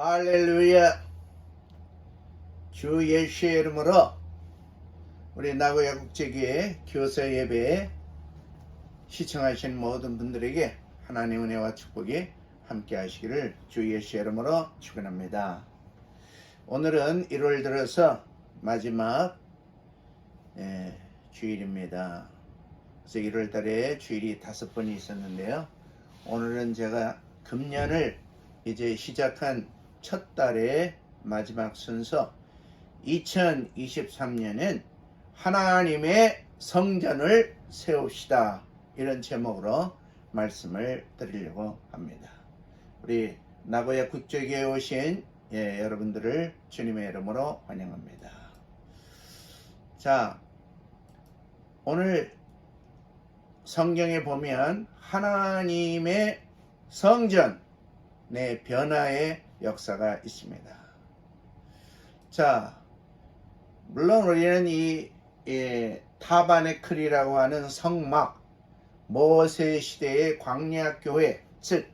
할렐루야. 주 예수의 이름으로 우리 나고야 국제교회 교사 예배 시청하신 모든 분들에게 하나님의 은혜와 축복이 함께 하시기를 주 예수의 이름으로 축원합니다. 오늘은 1월 들어서 마지막 주일입니다. 그래서 1월 달에 주일이 5번이 있었는데요. 오늘은 제가 금년을 이제 시작한 첫 달의 마지막 순서 2023년은 하나님의 성전을 세웁시다, 이런 제목으로 말씀을 드리려고 합니다. 우리 나고야 국제교회에 오신 여러분들을 주님의 이름으로 환영합니다. 자, 오늘 성경에 보면 하나님의 성전의 변화의 역사가 있습니다. 자, 물론 우리는 이 타바네클이라고 하는 성막, 모세 시대의 광야 교회, 즉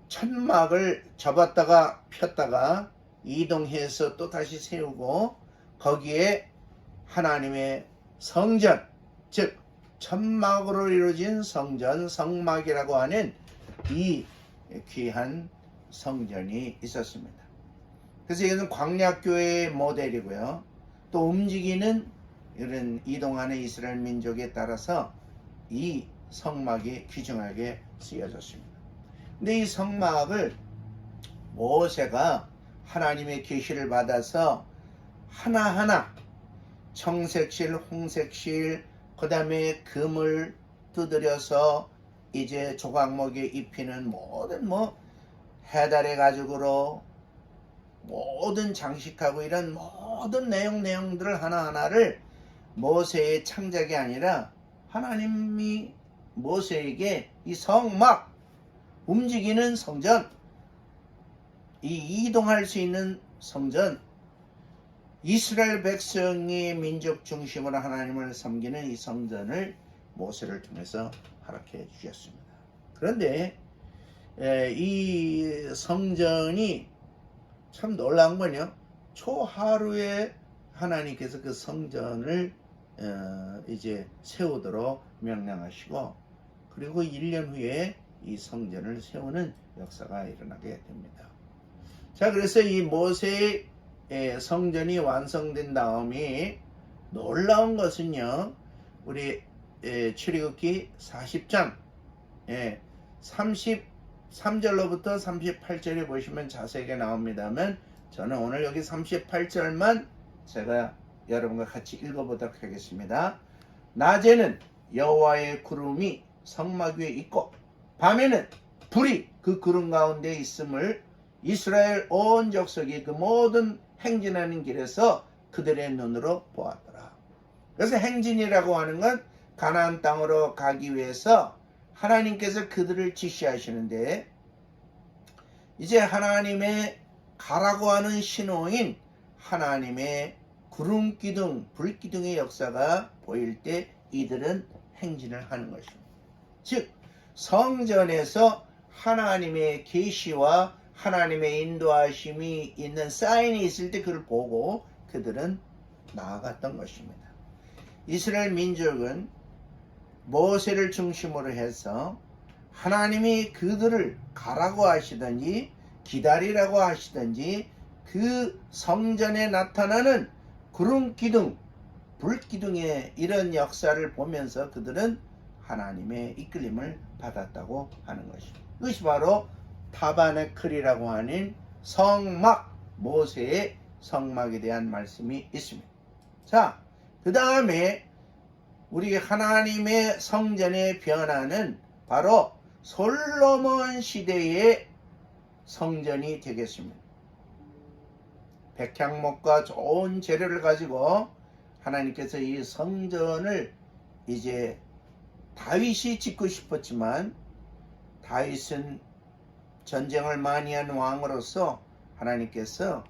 천막을 접었다가 폈다가 이동해서 또 다시 세우고 거기에 하나님의 성전, 즉 천막으로 이루어진 성전, 성막이라고 하는 이 귀한 성전이 있었습니다. 그래서 이것은 광야교회의 모델이고요. 또 움직이는 이런 이동하는 이스라엘 민족에 따라서 이 성막이 귀중하게 쓰여졌습니다. 근데 이 성막을 모세가 하나님의 계시를 받아서 하나하나 청색실, 홍색실, 그 다음에 금을 두드려서 이제 조각목에 입히는 모든 해달의 가죽으로 모든 장식하고 이런 모든 내용들을 하나하나를 모세의 창작이 아니라 하나님이 모세에게 이 성막, 움직이는 성전, 이 이동할 수 있는 성전, 이스라엘 백성이 민족 중심으로 하나님을 섬기는 이 성전을 모세를 통해서 허락해 주셨습니다. 그런데 이 성전이 참 놀라운 건요, 초하루에 하나님께서 그 성전을 이제 세우도록 명령하시고, 그리고 1년 후에 이 성전을 세우는 역사가 일어나게 됩니다. 자, 그래서 이 모세의 성전이 완성된 다음에 놀라운 것은요, 우리 출애굽기 40장 33절로부터 38절에 보시면 자세하게 나옵니다만, 저는 오늘 여기 38절만 제가 여러분과 같이 읽어보도록 하겠습니다. 낮에는 여호와의 구름이 성막 위에 있고 밤에는 불이 그 구름 가운데 있음을 이스라엘 온 족속이 그 모든 행진하는 길에서 그들의 눈으로 보았더라. 그래서 행진이라고 하는 건 가나안 땅으로 가기 위해서 하나님께서 그들을 지시하시는데, 이제 하나님의 가라고 하는 신호인 하나님의 구름기둥, 불기둥의 역사가 보일 때 이들은 행진을 하는 것입니다. 즉 성전에서 하나님의 계시와 하나님의 인도하심이 있는 사인이 있을 때 그를 보고 그들은 나아갔던 것입니다. 이스라엘 민족은 모세를 중심으로 해서 하나님이 그들을 가라고 하시든지 기다리라고 하시든지 그 성전에 나타나는 구름기둥, 불기둥의 이런 역사를 보면서 그들은 하나님의 이끌림을 받았다고 하는 것입니다. 이것이 바로 타바네클이라고 하는 성막, 모세의 성막에 대한 말씀이 있습니다. 자, 그 다음에 우리 하나님의 성전의 변화는 바로 솔로몬 시대의 성전이 되겠습니다. 백향목과 좋은 재료를 가지고 하나님께서 이 성전을 이제 다윗이 짓고 싶었지만, 다윗은 전쟁을 많이 한 왕으로서 하나님께서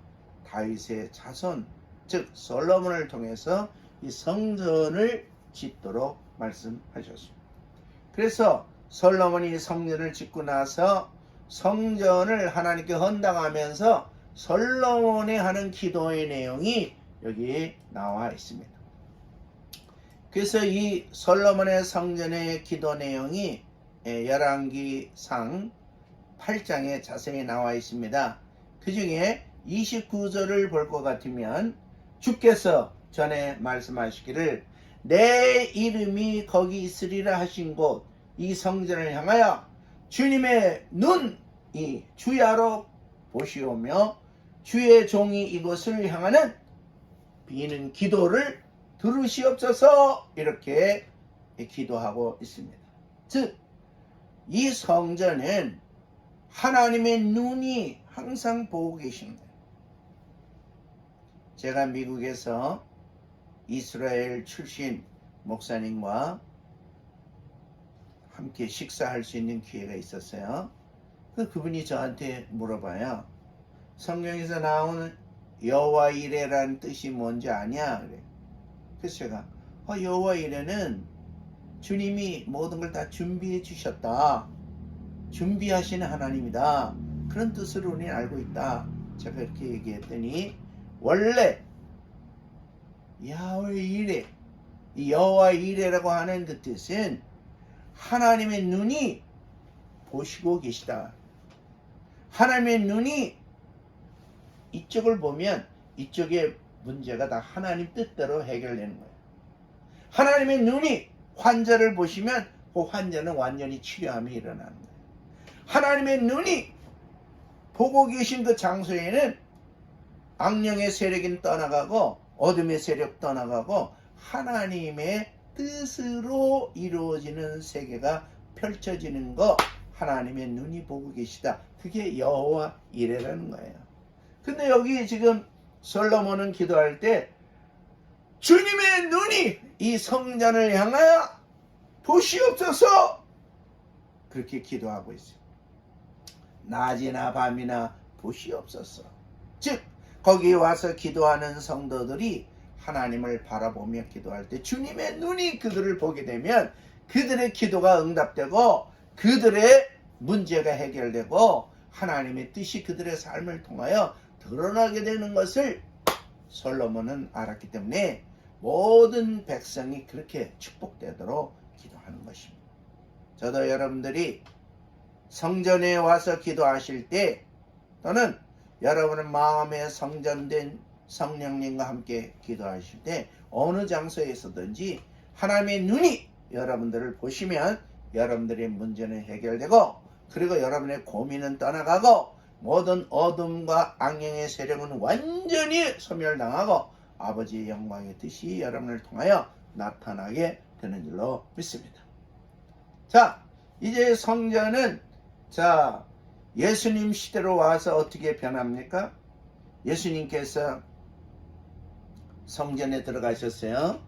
다윗의 자손, 즉 솔로몬을 통해서 이 성전을 짓도록 말씀하셨습니다. 그래서 솔로몬이 성전을 짓고 나서 성전을 하나님께 헌당하면서 솔로몬이 하는 기도의 내용이 여기 나와 있습니다. 그래서 이 솔로몬의 성전의 기도 내용이 열왕기상 8장에 자세히 나와 있습니다. 그 중에 29절을 볼 것 같으면 주께서 전에 말씀하시기를 내 이름이 거기 있으리라 하신 곳 이 성전을 향하여 주님의 눈이 주야로 보시오며 주의 종이 이곳을 향하는 비는 기도를 들으시옵소서 이렇게 기도하고 있습니다. 즉, 이 성전은 하나님의 눈이 항상 보고 계십니다. 제가 미국에서 이스라엘 출신 목사님과 함께 식사할 수 있는 기회가 있었어요. 그분이 저한테 물어봐요. 성경에서 나오는 여호와 이레라는 뜻이 뭔지 아냐? 그래. 그래서 제가 여호와 이레는 주님이 모든 걸 다 준비해 주셨다. 준비하시는 하나님이다. 그런 뜻으로 우리는 알고 있다. 제가 이렇게 얘기했더니 원래 야훼 이레, 여호와 이레라고 하는 그 뜻은 하나님의 눈이 보시고 계시다. 하나님의 눈이 이쪽을 보면 이쪽의 문제가 다 하나님 뜻대로 해결되는 거예요. 하나님의 눈이 환자를 보시면 그 환자는 완전히 치료함이 일어나는 거예요. 하나님의 눈이 보고 계신 그 장소에는 악령의 세력이 떠나가고 어둠의 세력 떠나가고 하나님의 뜻으로 이루어지는 세계가 펼쳐지는 거 하나님의 눈이 보고 계시다. 그게 여호와 이레라는 거예요. 근데 여기 지금 솔로몬은 기도할 때 주님의 눈이 이 성전을 향하여 보시옵소서 그렇게 기도하고 있어요. 낮이나 밤이나 보시옵소서. 즉 거기 와서 기도하는 성도들이 하나님을 바라보며 기도할 때 주님의 눈이 그들을 보게 되면 그들의 기도가 응답되고 그들의 문제가 해결되고 하나님의 뜻이 그들의 삶을 통하여 드러나게 되는 것을 솔로몬은 알았기 때문에 모든 백성이 그렇게 축복되도록 기도하는 것입니다. 저도 여러분들이 성전에 와서 기도하실 때 또는 여러분의 마음에 성전된 성령님과 함께 기도하실 때 어느 장소에서든지 하나님의 눈이 여러분들을 보시면 여러분들의 문제는 해결되고 그리고 여러분의 고민은 떠나가고 모든 어둠과 악령의 세력은 완전히 소멸당하고 아버지의 영광의 뜻이 여러분을 통하여 나타나게 되는 줄로 믿습니다. 자, 이제 성전은 예수님 시대로 와서 어떻게 변합니까? 예수님께서 성전에 들어가셨어요.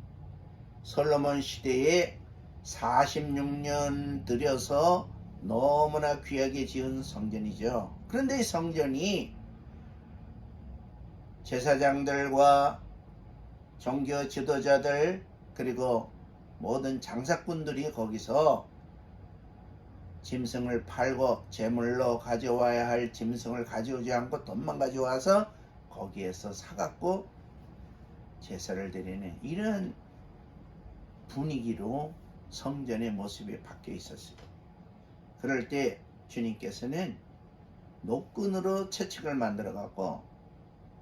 솔로몬 시대에 46년 들여서 너무나 귀하게 지은 성전이죠. 그런데 이 성전이 제사장들과 종교 지도자들 그리고 모든 장사꾼들이 거기서 짐승을 팔고 제물로 가져와야 할 짐승을 가져오지 않고 돈만 가져와서 거기에서 사갖고 제사를 드리는 이런 분위기로 성전의 모습이 바뀌어 있었어요. 그럴 때 주님께서는 노끈으로 채찍을 만들어 갖고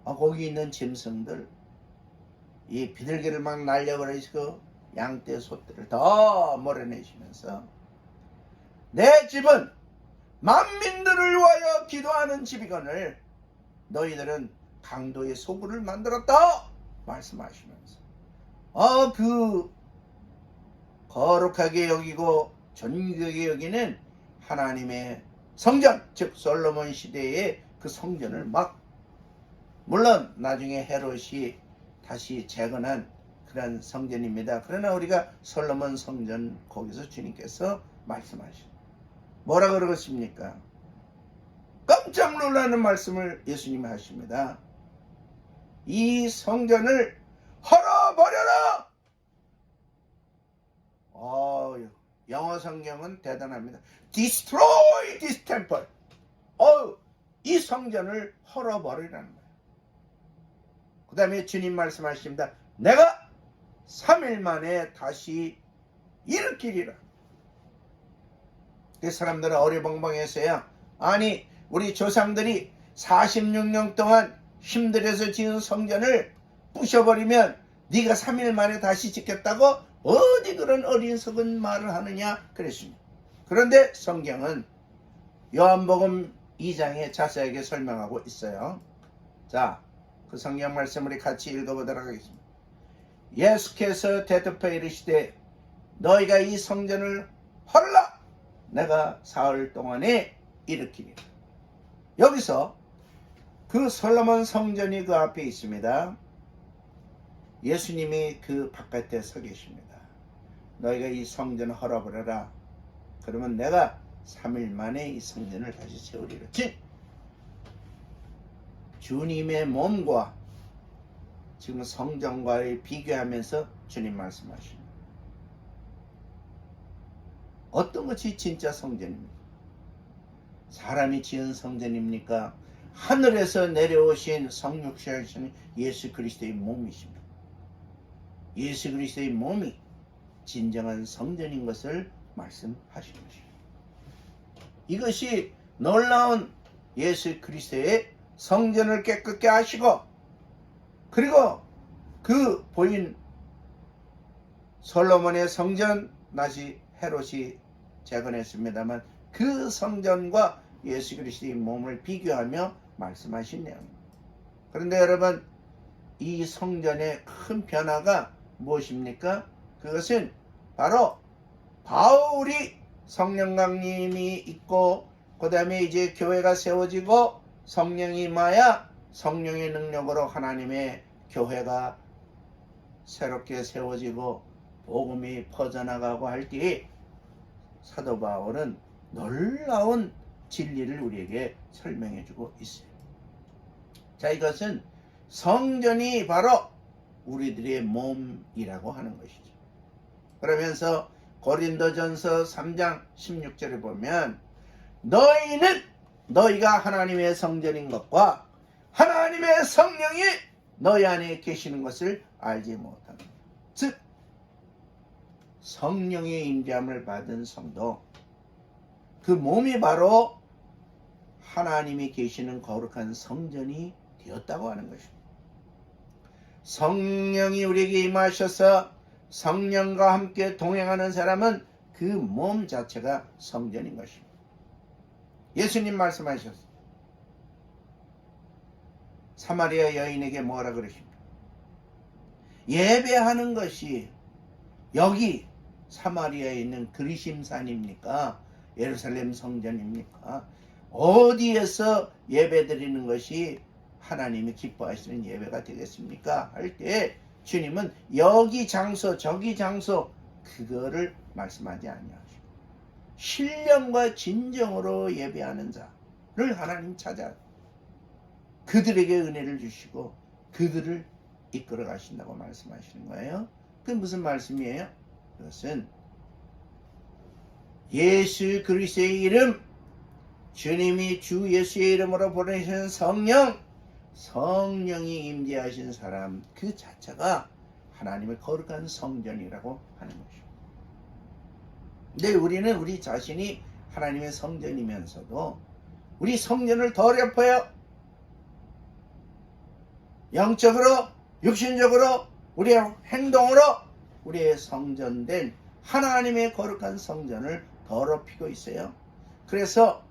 거기 있는 짐승들 이 비둘기를 막 날려버리시고 양떼 소떼를 더 몰아내시면서 내 집은 만민들을 위하여 기도하는 집이거늘 너희들은 강도의 소굴을 만들었다 말씀하시면서 그 거룩하게 여기고 존귀하게 여기는 하나님의 성전 즉 솔로몬 시대의 그 성전을 물론 나중에 헤롯이 다시 재건한 그런 성전입니다. 그러나 우리가 솔로몬 성전 거기서 주님께서 말씀하시죠. 뭐라 그러십니까? 깜짝 놀라는 말씀을 예수님이 하십니다. 이 성전을 헐어버려라! 영어 성경은 대단합니다. Destroy this temple. 이 성전을 헐어버리라는 거예요. 그 다음에 주님 말씀하십니다. 내가 3일 만에 다시 일으키리라. 그 사람들은 어리벙벙했어요. 아니 우리 조상들이 46년 동안 힘들어서 지은 성전을 부셔버리면 네가 3일 만에 다시 짓겠다고 어디 그런 어리석은 말을 하느냐 그랬습니다. 그런데 성경은 요한복음 2장에 자세하게 설명하고 있어요. 자, 그 성경 말씀 우리 같이 읽어보도록 하겠습니다. 예수께서 대답하여 이르시되 너희가 이 성전을 헐라 내가 사흘 동안에 일으키리라. 여기서 그 솔로몬 성전이 그 앞에 있습니다. 예수님이 그 바깥에 서 계십니다. 너희가 이 성전을 헐어버려라. 그러면 내가 3일 만에 이 성전을 다시 세우리라. 즉 주님의 몸과 지금 성전과의 비교하면서 주님 말씀하십니다. 어떤 것이 진짜 성전입니까? 사람이 지은 성전입니까? 하늘에서 내려오신 성육신하신 예수 그리스도의 몸이십니다. 예수 그리스도의 몸이 진정한 성전인 것을 말씀하신 것입니다. 이것이 놀라운 예수 그리스도의 성전을 깨끗게 하시고 그리고 그 보인 솔로몬의 성전 다시 헤롯이 재건했습니다만 그 성전과 예수 그리스도의 몸을 비교하며 말씀하신 내용입니다. 그런데 여러분 이 성전의 큰 변화가 무엇입니까? 그것은 바로 바울이 성령 강림이 있고 그 다음에 이제 교회가 세워지고 성령이 임하여 성령의 능력으로 하나님의 교회가 새롭게 세워지고 복음이 퍼져나가고 할 때에 사도 바울은 놀라운 진리를 우리에게 설명해 주고 있어요. 자, 이것은 성전이 바로 우리들의 몸이라고 하는 것이죠. 그러면서 고린도전서 3장 16절에 보면 너희가 하나님의 성전인 것과 하나님의 성령이 너희 안에 계시는 것을 알지 못합니다. 즉 성령의 임재함을 받은 성도 그 몸이 바로 하나님이 계시는 거룩한 성전이 되었다고 하는 것입니다. 성령이 우리에게 임하셔서 성령과 함께 동행하는 사람은 그 몸 자체가 성전인 것입니다. 예수님 말씀하셨어요. 사마리아 여인에게 뭐라 그러십니까? 예배하는 것이 여기 사마리아에 있는 그리심산입니까? 예루살렘 성전입니까? 어디에서 예배 드리는 것이 하나님이 기뻐하시는 예배가 되겠습니까? 할 때 주님은 여기 장소 저기 장소 그거를 말씀하지 아니하시고 신령과 진정으로 예배하는 자를 하나님 찾아 그들에게 은혜를 주시고 그들을 이끌어 가신다고 말씀하시는 거예요. 그게 무슨 말씀이에요? 그것은 예수 그리스도의 이름, 주님이 주 예수의 이름으로 보내신 성령이 임재하신 사람 그 자체가 하나님의 거룩한 성전이라고 하는 것입니다. 근데 우리는 우리 자신이 하나님의 성전이면서도 우리 성전을 더럽혀요. 영적으로, 육신적으로, 우리의 행동으로 우리의 성전된 하나님의 거룩한 성전을 더럽히고 있어요. 그래서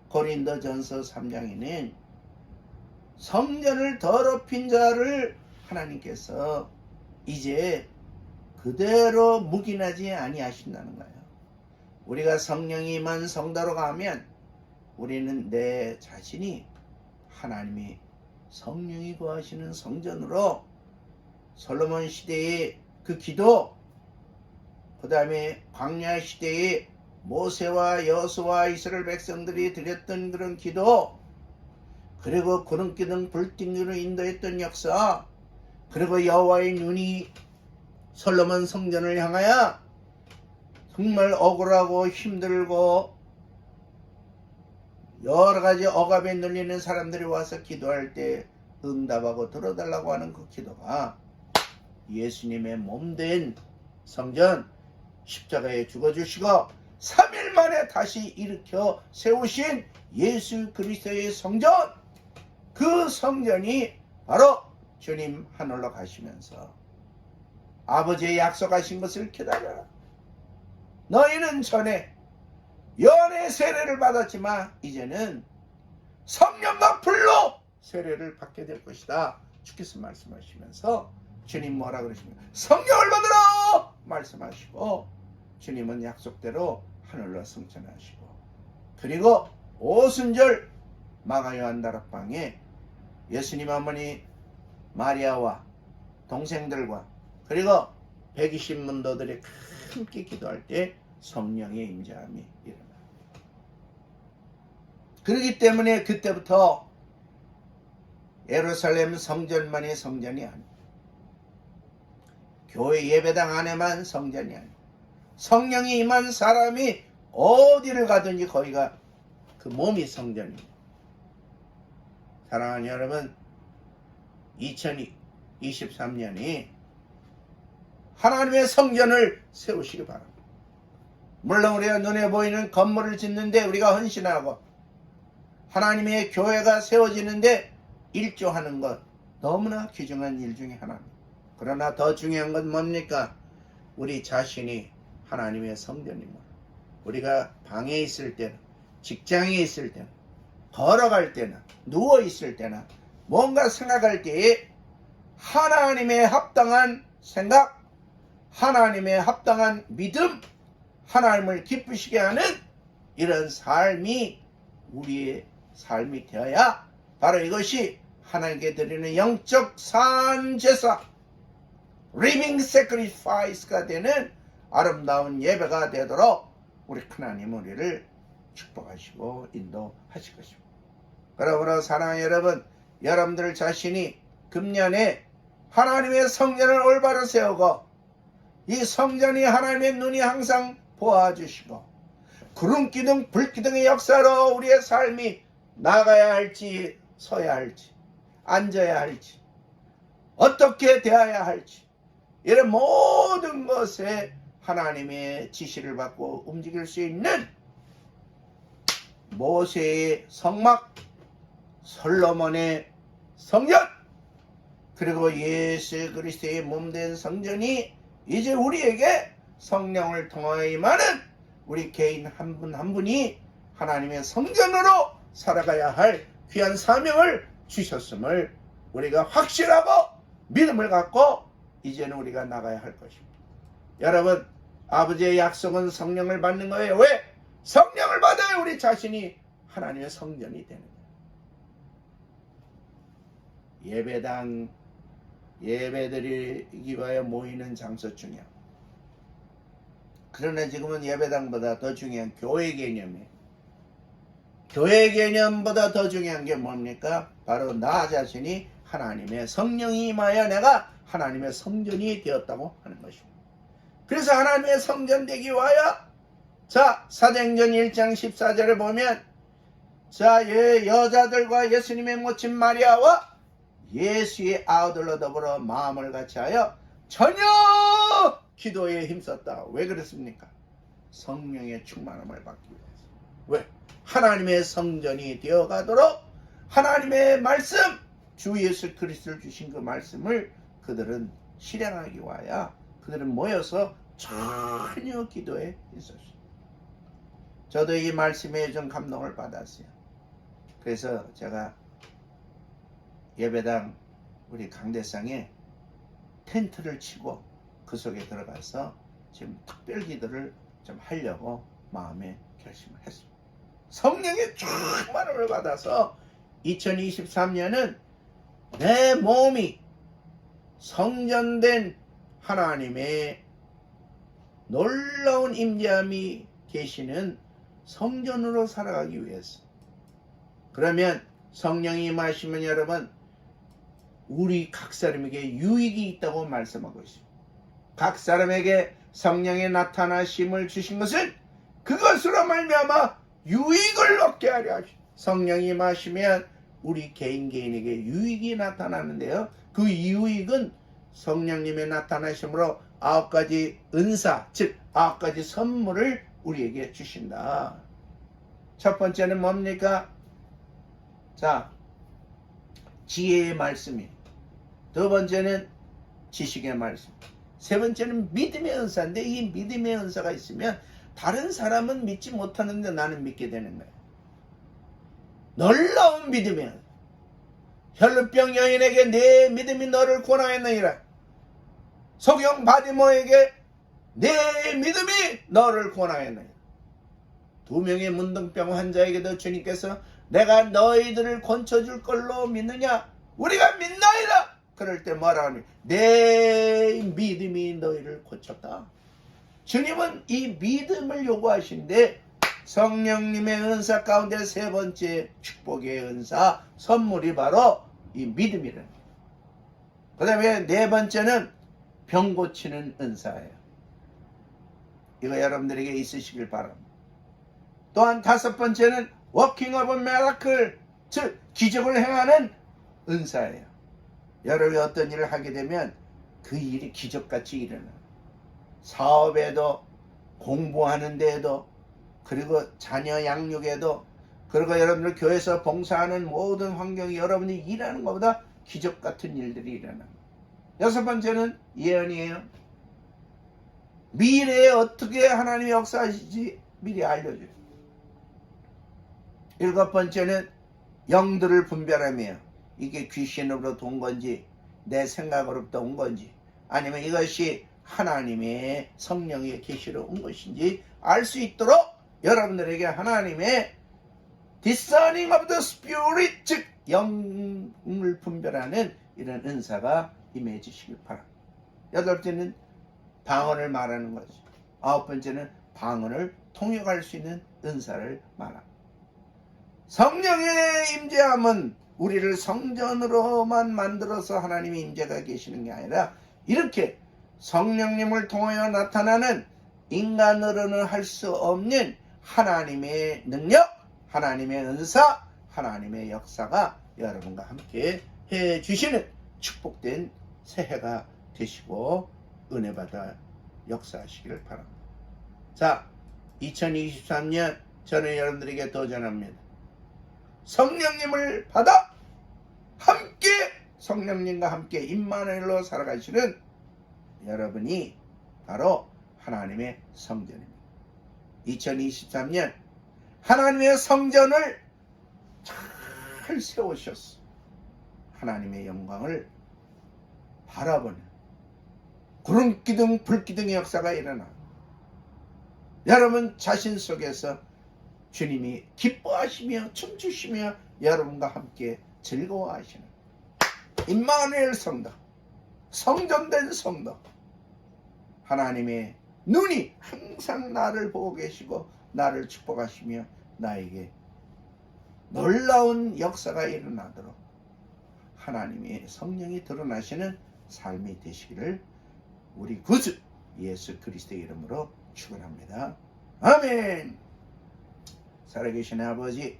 고린도전서 3장에는 성전을 더럽힌 자를 하나님께서 이제 그대로 묵인하지 아니하신다는 거예요. 우리가 성령이 임한 성도로 가면 우리는 내 자신이 하나님이 성령이 거하시는 성전으로 솔로몬 시대의 그 기도, 그 다음에 광야 시대의 모세와 여호수아 이스라엘 백성들이 드렸던 그런 기도, 그리고 구름기둥 불등으로 인도했던 역사, 그리고 여호와의 눈이 솔로몬 성전을 향하여 정말 억울하고 힘들고 여러 가지 억압에 눌리는 사람들이 와서 기도할 때 응답하고 들어달라고 하는 그 기도가 예수님의 몸된 성전 십자가에 죽어주시고 3일 만에 다시 일으켜 세우신 예수 그리스도의 성전, 그 성전이 바로 주님 하늘로 가시면서 아버지의 약속하신 것을 기다려라. 너희는 전에 연애 세례를 받았지만 이제는 성령과 불로 세례를 받게 될 것이다. 주께서 말씀하시면서 주님 뭐라 그러십니까? 성령을 받으라 말씀하시고 주님은 약속대로 하늘로 승천하시고, 그리고 오순절 마가요한 다락방에 예수님 어머니 마리아와 동생들과 그리고 120문도들이 함께 기도할 때 성령의 임재함이 일어나. 그렇기 때문에 그때부터 예루살렘 성전만이 성전이 아니고 교회 예배당 안에만 성전이 아니고 성령이 임한 사람이 어디를 가든지 거기가 그 몸이 성전입니다. 사랑하는 여러분, 2023년이 하나님의 성전을 세우시기 바랍니다. 물론 우리가 눈에 보이는 건물을 짓는데 우리가 헌신하고 하나님의 교회가 세워지는데 일조하는 것 너무나 귀중한 일 중에 하나입니다. 그러나 더 중요한 건 뭡니까? 우리 자신이 하나님의 성전입니다. 우리가 방에 있을 때는, 직장에 있을 때는, 걸어갈 때나 누워 있을 때나 뭔가 생각할 때에 하나님의 합당한 생각, 하나님의 합당한 믿음, 하나님을 기쁘시게 하는 이런 삶이 우리의 삶이 되어야 바로 이것이 하나님께 드리는 영적 산제사, living sacrifice가 되는 아름다운 예배가 되도록 우리 하나님 우리를 축복하시고 인도하실 것입니다. 그러므로 사랑하는 여러분, 여러분들 자신이 금년에 하나님의 성전을 올바로 세우고 이 성전이 하나님의 눈이 항상 보아주시고 구름기둥 불기둥의 역사로 우리의 삶이 나가야 할지 서야 할지 앉아야 할지 어떻게 대해야 할지 이런 모든 것에 하나님의 지시를 받고 움직일 수 있는 모세의 성막, 솔로몬의 성전, 그리고 예수 그리스도의 몸된 성전이 이제 우리에게 성령을 통하여 임하는 우리 개인 한 분 한 분이 하나님의 성전으로 살아가야 할 귀한 사명을 주셨음을 우리가 확실하고 믿음을 갖고 이제는 우리가 나가야 할 것입니다. 여러분, 아버지의 약속은 성령을 받는 거예요. 왜? 성령을 받아야 우리 자신이 하나님의 성전이 되는 거예요. 예배당, 예배드리기 위하여 모이는 장소 중요합니다. 그러나 지금은 예배당보다 더 중요한 교회 개념이에요. 교회 개념보다 더 중요한 게 뭡니까? 바로 나 자신이 하나님의 성령이 임하여 내가 하나님의 성전이 되었다고 하는 것입니다. 그래서 하나님의 성전 되기 위하여 자 사도행전 1장 14절을 보면 자 여자들과 예수님의 모친 마리아와 예수의 아들로 더불어 마음을 같이하여 전혀 기도에 힘썼다. 왜 그렇습니까? 성령의 충만함을 받기 위해서. 왜? 하나님의 성전이 되어가도록 하나님의 말씀, 주 예수 그리스도를 주신 그 말씀을 그들은 실행하기 위하여 그들은 모여서 전혀 기도에 있었어요. 저도 이 말씀에 좀 감동을 받았어요. 그래서 제가 예배당 우리 강대상에 텐트를 치고 그 속에 들어가서 지금 특별 기도를 좀 하려고 마음에 결심을 했습니다. 성령의 충만함을 받아서 2023년은 내 몸이 성전된 하나님의 놀라운 임재함이 계시는 성전으로 살아가기 위해서. 그러면 성령이 임하시면 여러분 우리 각 사람에게 유익이 있다고 말씀하고 있습니다. 각 사람에게 성령의 나타나심을 주신 것은 그것으로 말미암아 유익을 얻게 하려 하십니다. 성령이 임하시면 우리 개인에게 유익이 나타나는데요. 그 유익은 성령님의 나타나심으로 9가지 은사, 즉 9가지 선물을 우리에게 주신다. 첫 번째는 뭡니까? 자, 지혜의 말씀이. 두 번째는 지식의 말씀. 세 번째는 믿음의 은사인데, 이 믿음의 은사가 있으면 다른 사람은 믿지 못하는데 나는 믿게 되는 거예요. 놀라운 믿음의 은사. 혈루병 여인에게 내 믿음이 너를 구원하였느니라. 소경 바디모에게 내 믿음이 너를 구원하였느니라. 2명의 문둥병 환자에게도 주님께서 내가 너희들을 고쳐줄 걸로 믿느냐? 우리가 믿나이다. 그럴 때 뭐라 하니? 내 믿음이 너희를 고쳤다. 주님은 이 믿음을 요구하신데 성령님의 은사 가운데 세 번째 축복의 은사, 선물이 바로 이 믿음이라는 거예요. 그 다음에 네 번째는 병 고치는 은사예요. 이거 여러분들에게 있으시길 바랍니다. 또한 다섯 번째는 워킹 오브 미라클, 즉 기적을 행하는 은사예요. 여러분이 어떤 일을 하게 되면 그 일이 기적같이 일어나요. 사업에도, 공부하는 데에도, 그리고 자녀 양육에도, 그리고 여러분들 교회에서 봉사하는 모든 환경이 여러분이 일하는 것보다 기적 같은 일들이 일어납니다. 여섯 번째는 예언이에요. 미래에 어떻게 하나님이 역사하실지 미리 알려줘요. 일곱 번째는 영들을 분별하며 이게 귀신으로부터 온 건지 내 생각으로부터 온 건지 아니면 이것이 하나님의 성령의 계시로 온 것인지 알 수 있도록 여러분들에게 하나님의 discerning of the spirit, 즉 영을 분별하는 이런 은사가 임해지시길 바랍니다. 여덟 번째는 방언을 말하는 거죠. 아홉 번째는 방언을 통역할 수 있는 은사를 말합니다. 성령의 임재함은 우리를 성전으로만 만들어서 하나님의 임재가 계시는 게 아니라 이렇게 성령님을 통하여 나타나는 인간으로는 할 수 없는 하나님의 능력, 하나님의 은사, 하나님의 역사가 여러분과 함께 해주시는 축복된 새해가 되시고 은혜받아 역사하시기를 바랍니다. 자, 2023년 저는 여러분들에게 도전합니다. 성령님을 받아 함께 성령님과 함께 임마누엘로 살아가시는 여러분이 바로 하나님의 성전입니다. 2023년 하나님의 성전을 잘 세우셨어. 하나님의 영광을 바라보는 구름기둥 불기둥의 역사가 일어나 여러분 자신 속에서 주님이 기뻐하시며 춤추시며 여러분과 함께 즐거워하시는 임마누엘 성도, 성전된 성도, 하나님의 눈이 항상 나를 보고 계시고 나를 축복하시며 나에게 놀라운 역사가 일어나도록 하나님의 성령이 드러나시는 삶이 되시기를 우리 구주 예수 그리스도의 이름으로 축원합니다. 아멘. 살아계신 아버지,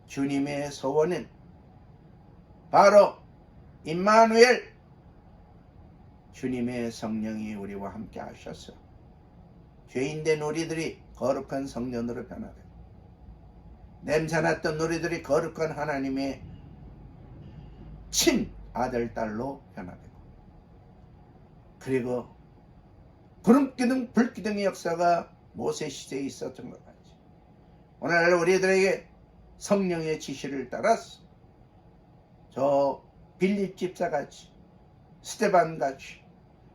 주님의 소원은 바로 임마누엘, 주님의 성령이 우리와 함께 하셔서 죄인된 우리들이 거룩한 성전으로 변화되고 냄새났던 우리들이 거룩한 하나님의 친 아들, 딸로 변화되고 그리고 구름기둥 불기둥의 역사가 모세 시대에 있었던 것 같이 오늘 우리들에게 성령의 지시를 따라서 저 빌립 집사같이 스데반같이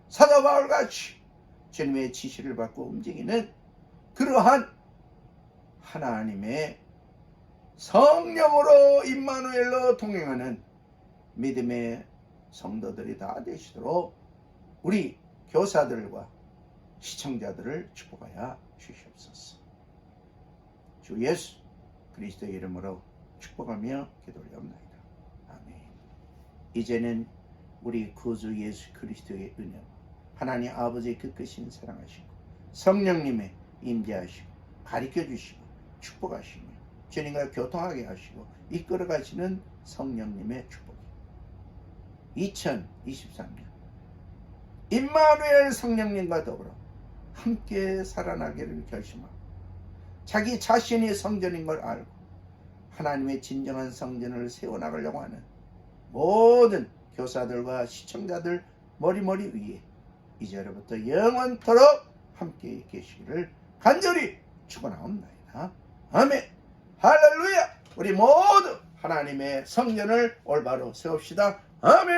사도 바울같이 주님의 지시를 받고 움직이는 그러한 하나님의 성령으로 임마누엘로 동행하는 믿음의 성도들이 다 되시도록 우리 교사들과 시청자들을 축복하여 주시옵소서. 주 예수 그리스도의 이름으로 축복하며 기도하옵나이다. 아멘. 이제는 우리 구주 예수 그리스도의 은혜와 하나님 아버지의 그 크신 사랑하시고 성령님의 임재하시고 가르쳐주시고 축복하시며 주님과 교통하게 하시고 이끌어 가시는 성령님의 축복이 2023년 임마누엘 성령님과 더불어 함께 살아나기를 결심하고 자기 자신이 성전인 걸 알고 하나님의 진정한 성전을 세워나가려고 하는 모든 교사들과 시청자들 머리머리 위에 이제로부터 영원토록 함께 계시기를 간절히 축원하옵나이다. 아멘. 할렐루야. 우리 모두 하나님의 성전을 올바로 세웁시다. 아멘.